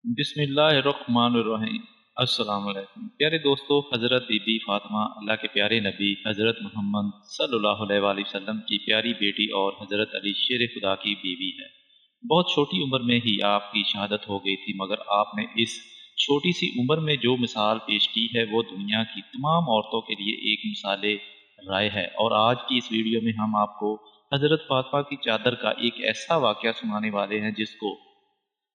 बिस्मिल्लाहिर्रहमानिर्रहीम। अस्सलाम वालेकुम। प्यारे दोस्तों, हज़रत बीबी फ़ातिमा अल्लाह के प्यारे नबी हज़रत मोहम्मद सल्लल्लाहु अलैहि वसल्लम की प्यारी बेटी और हज़रत अली शेर खुदा की बीवी है। बहुत छोटी उम्र में ही आपकी शहादत हो गई थी, मगर आपने इस छोटी सी उम्र में जो मिसाल पेश की है वो दुनिया की तमाम औरतों के लिए एक मिसाल राय है। और आज की इस वीडियो में हम आपको हज़रत फ़ातिमा की चादर का एक ऐसा वाक़या सुनाने वाले हैं जिसको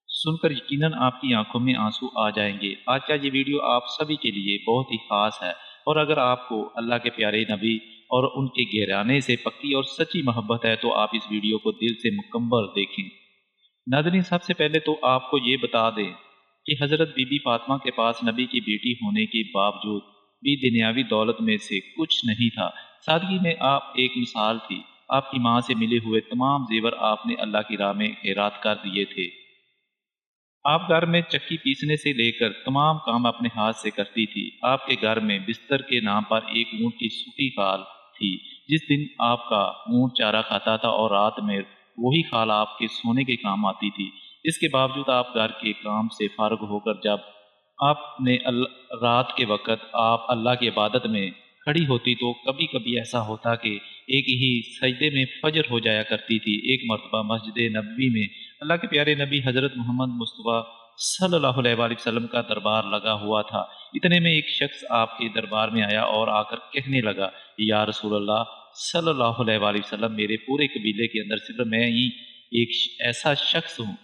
सुनकर यकीनन आपकी आंखों में आंसू आ जाएंगे। आज का ये वीडियो आप सभी के लिए बहुत ही खास है, और अगर आपको अल्लाह के प्यारे नबी और उनके घराने से पक्की और सच्ची मोहब्बत है तो आप इस वीडियो को दिल से मुकम्मल देखें। नाज़रीन, सबसे पहले तो आपको ये बता दें कि हज़रत बीबी फातिमा के पास नबी की बेटी होने के बावजूद भी दुनियावी दौलत में से कुछ नहीं था। सादगी में आप एक मिसाल थी। आपकी माँ से मिले हुए तमाम जेवर आपने अल्लाह की राह में खैरात कर दिए थे। आप घर में चक्की पीसने से लेकर तमाम काम अपने हाथ से करती थी। आपके घर में बिस्तर के नाम पर एक ऊँट की सूखी खाल थी। जिस दिन आपका ऊँट चारा खाता था और रात में वही खाल आपके सोने के काम आती थी। इसके बावजूद आप घर के काम से फारग होकर जब आपने रात के वक़्त आप अल्लाह की इबादत में खड़ी होती तो कभी-कभी ऐसा होता कि एक ही सजदे में फ़ज्र हो जाया करती थी। एक मर्तबा मस्जिद नबवी में अल्लाह के प्यारे नबी हज़रत मोहम्मद मुस्तफ़ा सल्लल्लाहु अलैहि वसल्लम का दरबार लगा हुआ था। इतने में एक शख्स आपके दरबार में आया और आकर कहने लगा, या रसूल अल्लाह सल्लल्लाहु अलैहि वसल्लम, मेरे पूरे कबीले के अंदर सिर्फ मैं ही एक ऐसा शख्स हूँ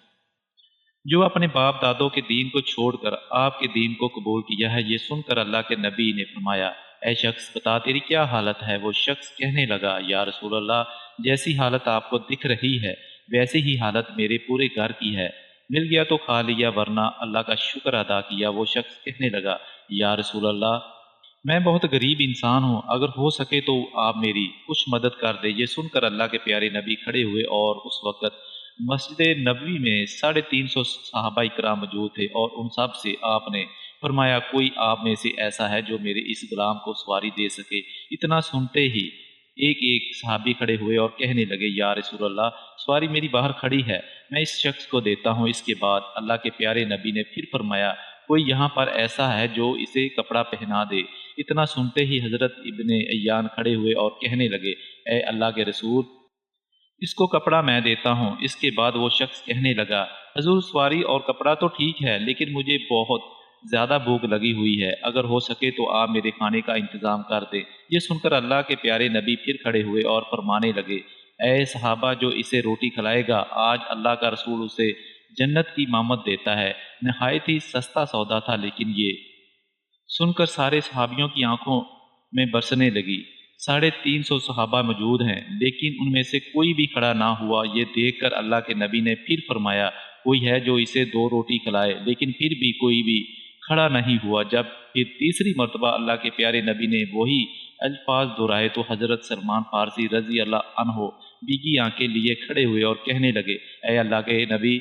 जो अपने बाप दादों के दीन को छोड़कर आपके दीन को कबूल किया है। ये सुनकर अल्लाह के नबी ने फरमाया, ऐ शख्स, बता तेरी क्या हालत है। वो शख्स कहने लगा, या रसूल अल्लाह, जैसी हालत आपको दिख रही है वैसी ही हालत मेरे पूरे घर की है। मिल गया तो खा लिया, वरना अल्लाह का शुक्र अदा किया। वो शख्स कहने लगा, या रसूल अल्लाह, मैं बहुत गरीब इंसान हूँ, अगर हो सके तो आप मेरी कुछ मदद कर दे। ये सुनकर अल्लाह के प्यारे नबी खड़े हुए और उस वक़्त मस्जिद नबवी में 350 सहाबा इकराम मौजूद थे, और उन सब से आपने फरमाया, कोई आप में से ऐसा है जो मेरे इस गुलाम को सवारी दे सके। इतना सुनते ही एक एक सहाबी खड़े हुए और कहने लगे, या रसूल अल्लाह, सवारी मेरी बाहर खड़ी है, मैं इस शख्स को देता हूँ। इसके बाद अल्लाह के प्यारे नबी ने फिर फरमाया, कोई यहाँ पर ऐसा है जो इसे कपड़ा पहना दे। इतना सुनते ही हज़रत इब्ने अय्यान खड़े हुए और कहने लगे, ए अल्लाह के रसूल, इसको कपड़ा मैं देता हूँ। इसके बाद वो शख्स कहने लगा, हजूर, सवारी और कपड़ा तो ठीक है, लेकिन मुझे बहुत ज़्यादा भूख लगी हुई है, अगर हो सके तो आप मेरे खाने का इंतज़ाम कर दें। ये सुनकर अल्लाह के प्यारे नबी फिर खड़े हुए और फरमाने लगे, ए सहाबा, जो इसे रोटी खिलाएगा आज अल्लाह का रसूल उसे जन्नत की मामद देता है। नहायत ही सस्ता सौदा था, लेकिन ये सुनकर सारे सहाबियों की आंखों में बरसने लगी। 350 सहाबा मौजूद हैं, लेकिन उनमें से कोई भी खड़ा ना हुआ। ये देखकर अल्लाह के नबी ने फिर फरमाया, कोई है जो इसे 2 रोटी खिलाए, लेकिन फिर भी कोई भी खड़ा नहीं हुआ। जब फिर तीसरी मर्तबा अल्लाह के प्यारे नबी ने वही अल्फाज दोहराए तो हज़रत सलमान फारसी रज़ी अल्लाह अन्हो भीगी आंखें लिए खड़े हुए और कहने लगे, ए अल्लाह के नबी,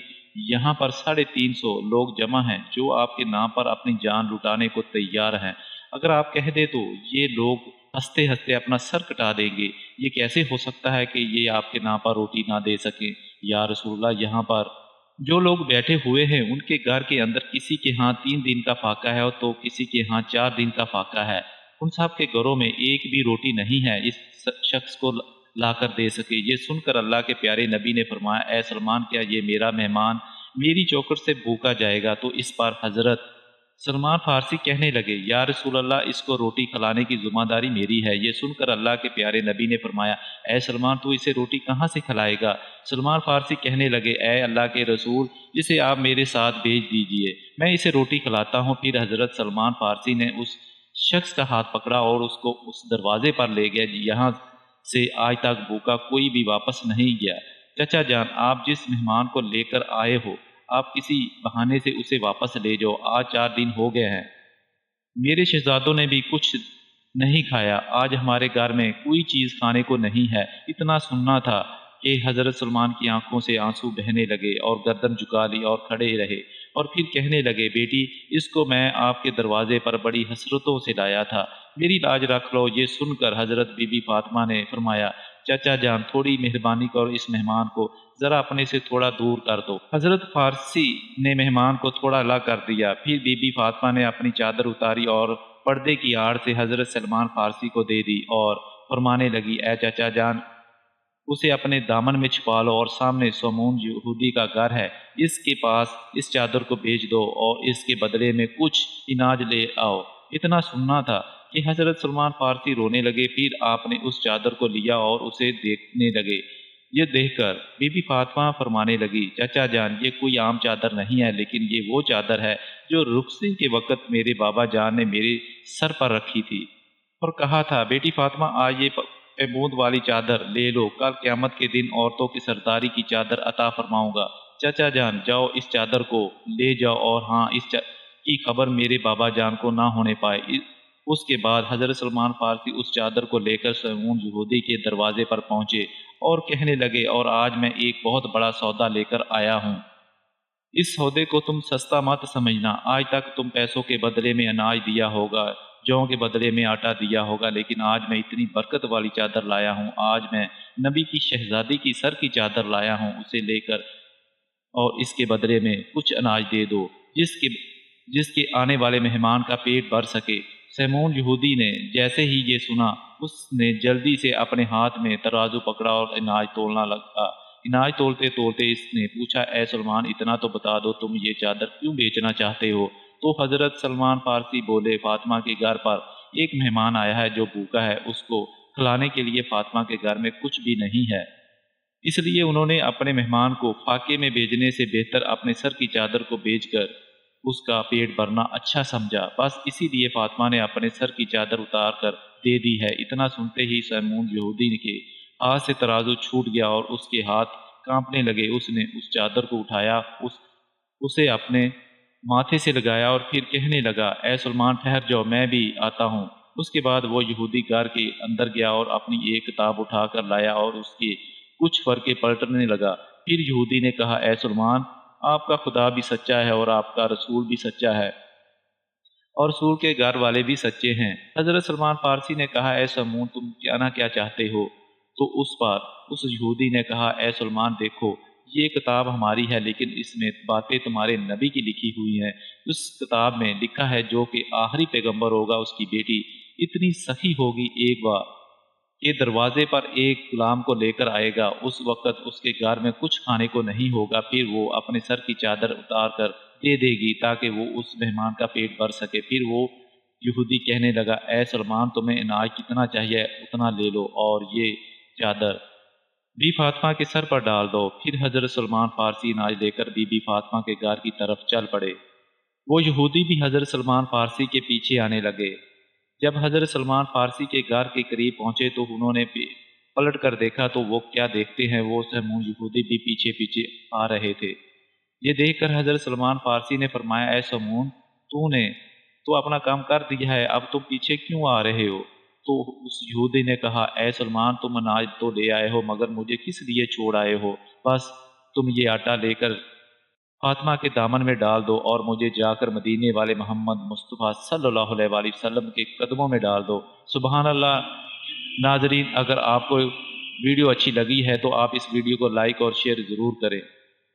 यहाँ पर 350 लोग जमा हैं जो आपके नाम पर अपनी जान लुटाने को तैयार हैं। अगर आप कह दे तो ये लोग हंसते हंसते अपना सर कटा देंगे। ये कैसे हो सकता है कि ये आपके नाम पर रोटी ना दे सकें। या रसूलल्लाह, यहाँ पर जो लोग बैठे हुए हैं उनके घर के अंदर किसी के यहाँ 3 दिन का फाका है तो किसी के यहाँ 4 दिन का फाका है। उन सब के घरों में एक भी रोटी नहीं है इस शख्स को लाकर दे सके। ये सुनकर अल्लाह के प्यारे नबी ने फरमाया, ए सलमान, क्या ये मेरा मेहमान मेरी चौखट से भूखा जाएगा। तो इस पर हजरत सलमान फारसी कहने लगे, या रसूल अल्लाह, इसको रोटी खिलाने की जिम्मेदारी मेरी है। ये सुनकर अल्लाह के प्यारे नबी ने फरमाया, ए सलमान, तू इसे रोटी कहाँ से खिलाएगा। सलमान फारसी कहने लगे, ए अल्लाह के रसूल, इसे आप मेरे साथ भेज दीजिए, मैं इसे रोटी खिलाता हूँ। फिर हजरत सलमान फारसी ने उस शख्स का हाथ पकड़ा और उसको उस दरवाजे पर ले गया यहाँ से आज तक भूखा कोई भी वापस नहीं गया। चचा जान, आप जिस मेहमान को लेकर आए हो, आप किसी बहाने से उसे वापस ले जाओ। आज 4 दिन हो गए हैं, मेरे शहजादों ने भी कुछ नहीं खाया। आज हमारे घर में कोई चीज़ खाने को नहीं है। इतना सुनना था कि हज़रत सलमान की आंखों से आंसू बहने लगे और गर्दन झुका ली और खड़े रहे, और फिर कहने लगे, बेटी, इसको मैं आपके दरवाजे पर बड़ी हसरतों से लाया था, मेरी लाज रख लो। ये सुनकर हज़रत बीबी फातिमा ने फरमाया, چچا جان تھوڑی مہربانی کرو، اس مہمان کو ذرا اپنے سے تھوڑا دور کر دو۔ حضرت فارسی نے مہمان کو تھوڑا الگ کر دیا، پھر بی بی فاطمہ نے اپنی چادر اتاری اور پردے کی آڑ سے حضرت سلمان فارسی کو دے دی اور فرمانے لگی، اے چچا جان، اسے اپنے دامن میں چھپا لو اور سامنے سمون یہودی کا گھر ہے، اس کے پاس اس چادر کو بھیج دو اور اس کے بدلے میں کچھ اناج لے آؤ۔ اتنا سننا تھا کہ حضرت سلمان فارسی رونے لگے، پھر آپ نے اس چادر کو لیا اور اسے دیکھنے لگے۔ یہ دیکھ کر بی بی فاطمہ فرمانے لگی، چچا جان، یہ کوئی عام چادر نہیں ہے، لیکن یہ وہ چادر ہے جو رخصتی کے وقت میرے بابا جان نے میرے سر پر رکھی تھی اور کہا تھا، بیٹی فاطمہ، آج یہ پیمود والی چادر لے لو، کل قیامت کے دن عورتوں کی سرداری کی چادر عطا فرماؤں گا۔ چچا جان، جاؤ اس چادر کو لے جاؤ، اور ہاں، اس کی خبر میرے بابا جان کو نہ ہونے پائے۔ اس کے بعد حضرت سلمان فارسی اس چادر کو لے کر سمون یہودی کے دروازے پر پہنچے اور کہنے لگے، اور آج میں ایک بہت بڑا سودا لے کر آیا ہوں۔ اس سودے کو تم سستا مت سمجھنا، آج تک تم پیسوں کے بدلے میں اناج دیا ہوگا، جوں کے بدلے میں آٹا دیا ہوگا، لیکن آج میں اتنی برکت والی چادر لایا ہوں۔ آج میں نبی کی شہزادی کی سر کی چادر لایا ہوں، اسے لے کر اور اس کے بدلے میں کچھ اناج دے دو، جس کے آنے والے مہمان کا پیٹ بھر سکے۔ سمون یہودی نے جیسے ہی یہ سنا، اس نے جلدی سے اپنے ہاتھ میں ترازو پکڑا اور اناج تولنا لگا۔ اناج تولتے تولتے اس نے پوچھا، اے سلمان، اتنا تو بتا دو، تم یہ چادر کیوں بیچنا چاہتے ہو؟ تو حضرت سلمان فارسی بولے، فاطمہ کے گھر پر ایک مہمان آیا ہے جو بھوکا ہے، اس کو کھلانے کے لیے فاطمہ کے گھر میں کچھ بھی نہیں ہے، اس لیے انہوں نے اپنے مہمان کو فاقے میں بھیجنے سے بہتر اپنے سر کی چادر کو بیچ کر اس کا پیٹ بھرنا اچھا سمجھا، بس اسی لیے فاطمہ نے اپنے سر کی چادر اتار کر دے دی ہے۔ اتنا سنتے ہی سمون یہودی کے ہاتھ سے ترازو چھوٹ گیا اور اس کے ہاتھ کانپنے لگے۔ اس نے اس چادر کو اٹھایا، اسے اپنے ماتھے سے لگایا اور پھر کہنے لگا، اے سلمان، ٹھہر جاؤ، میں بھی آتا ہوں۔ اس کے بعد وہ یہودی گھر کے اندر گیا اور اپنی ایک کتاب اٹھا کر لایا اور اس کے کچھ فرقے پلٹنے لگا۔ پھر یہودی نے کہا، اے سلمان، آپ کا خدا بھی سچا ہے اور آپ کا رسول بھی سچا ہے اور رسول کے گھر والے بھی سچے ہیں۔ حضرت سلمان فارسی نے کہا، اے سمون، تم کیا چاہتے ہو؟ تو اس یہودی نے کہا، اے سلمان، دیکھو، یہ کتاب ہماری ہے، لیکن اس میں باتیں تمہارے نبی کی لکھی ہوئی ہیں۔ اس کتاب میں لکھا ہے جو کہ آخری پیغمبر ہوگا، اس کی بیٹی اتنی سخی ہوگی، ایک بار کے دروازے پر ایک غلام کو لے کر آئے گا، اس وقت اس کے گھر میں کچھ کھانے کو نہیں ہوگا، پھر وہ اپنے سر کی چادر اتار کر دے دے گی تاکہ وہ اس مہمان کا پیٹ بھر سکے۔ پھر وہ یہودی کہنے لگا، اے سلمان، تمہیں اناج کتنا چاہیے اتنا لے لو اور یہ چادر بی فاطمہ کے سر پر ڈال دو۔ پھر حضرت سلمان فارسی اناج لے کر بی بی فاطمہ کے گھر کی طرف چل پڑے۔ وہ یہودی بھی حضرت سلمان فارسی کے پیچھے آنے لگے۔ جب حضرت سلمان فارسی کے گھر کے قریب پہنچے تو انہوں نے پلٹ کر دیکھا تو وہ کیا دیکھتے ہیں، وہ سمون یہودی بھی پیچھے پیچھے آ رہے تھے۔ یہ دیکھ کر حضرت سلمان فارسی نے فرمایا، اے سمون، تو اپنا کام کر دیا ہے، اب تم پیچھے کیوں آ رہے ہو؟ تو اس یہودی نے کہا، اے سلمان، تم اناج تو لے آئے ہو، مگر مجھے کس لیے چھوڑ آئے ہو؟ بس تم یہ آٹا لے کر فاطمہ کے دامن میں ڈال دو اور مجھے جا کر مدینے والے محمد مصطفیٰ صلی اللہ علیہ وآلہ وسلم کے قدموں میں ڈال دو۔ سبحان اللہ۔ ناظرین، اگر آپ کو ویڈیو اچھی لگی ہے تو آپ اس ویڈیو کو لائک اور شیئر ضرور کریں۔